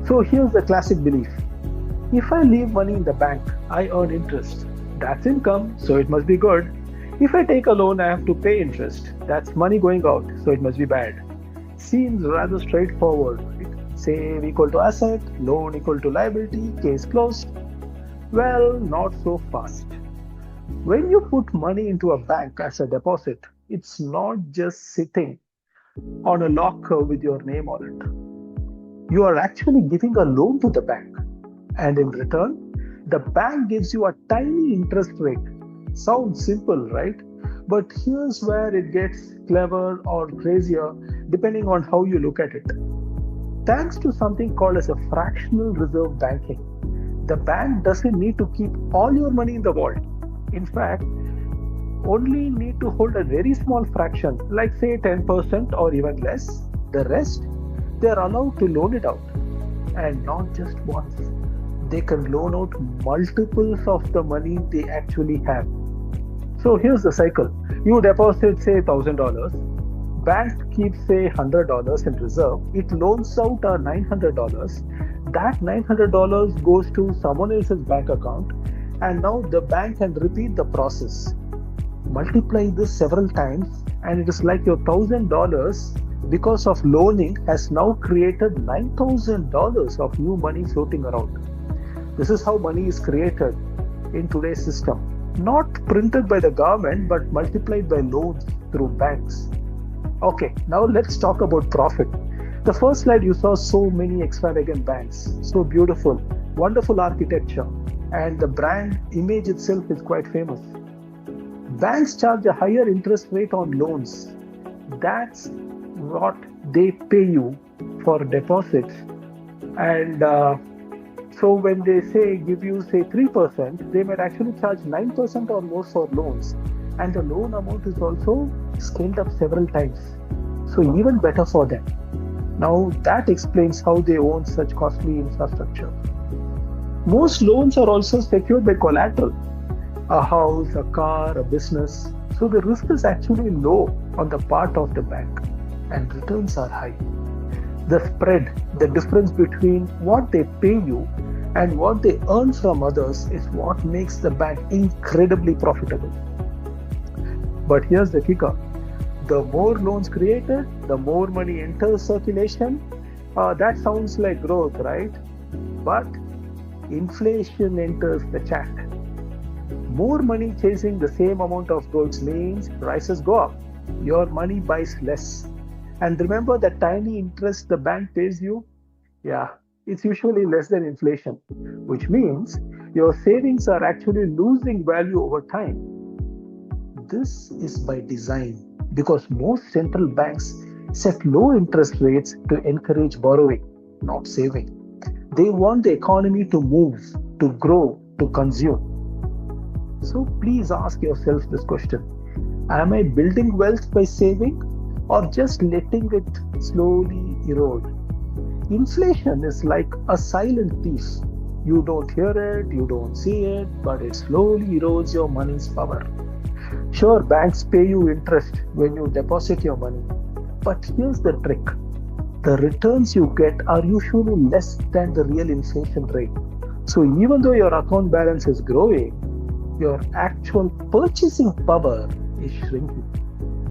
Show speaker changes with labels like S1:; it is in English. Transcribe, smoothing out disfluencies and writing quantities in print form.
S1: So here's the classic belief. If I leave money in the bank, I earn interest. That's income, so it must be good. If I take a loan, I have to pay interest. That's money going out, so it must be bad. Seems rather straightforward, right? Save equal to asset, loan equal to liability, case closed. Well, not so fast. When you put money into a bank as a deposit, it's not just sitting on a locker with your name on it. You are actually giving a loan to the bank, and in return, the bank gives you a tiny interest rate. Sounds simple, right? But here's where it gets clever or crazier depending on how you look at it. Thanks to something called as a fractional reserve banking, the bank doesn't need to keep all your money in the vault. In fact, only need to hold a very small fraction, like say 10% or even less. The rest, they are allowed to loan it out. And not just once. They can loan out multiples of the money they actually have. So here's the cycle. You deposit say $1,000. Bank keeps say $100 in reserve. It loans out a $900. That $900 goes to someone else's bank account, and now the bank can repeat the process. Multiply this several times, and it is like your $1,000 because of loaning has now created $9,000 of new money floating around. This is how money is created in today's system. Not printed by the government, but multiplied by loans through banks. Okay, now let's talk about profit. The first slide you saw so many extravagant banks, so beautiful, wonderful architecture, and the brand image itself is quite famous. Banks charge a higher interest rate on loans. That's what they pay you for deposits. And so when they say give you say 3%, they might actually charge 9% or more for loans. And the loan amount is also scaled up several times. So even better for them. Now that explains how they own such costly infrastructure. Most loans are also secured by collateral. A house, a car, a business. So the risk is actually low on the part of the bank and returns are high. The spread, the difference between what they pay you and what they earn from others is what makes the bank incredibly profitable. But here's the kicker. The more loans created, the more money enters circulation. That sounds like growth, right? But inflation enters the chat. More money chasing the same amount of goods means prices go up. Your money buys less. And remember that tiny interest the bank pays you? Yeah, it's usually less than inflation, which means your savings are actually losing value over time. This is by design because most central banks set low interest rates to encourage borrowing, not saving. They want the economy to move, to grow, to consume. So please ask yourself this question. Am I building wealth by saving or just letting it slowly erode? Inflation is like a silent thief. You don't hear it, you don't see it, but it slowly erodes your money's power. Sure, banks pay you interest when you deposit your money, but here's the trick. The returns you get are usually less than the real inflation rate. So even though your account balance is growing, your actual purchasing power is shrinking.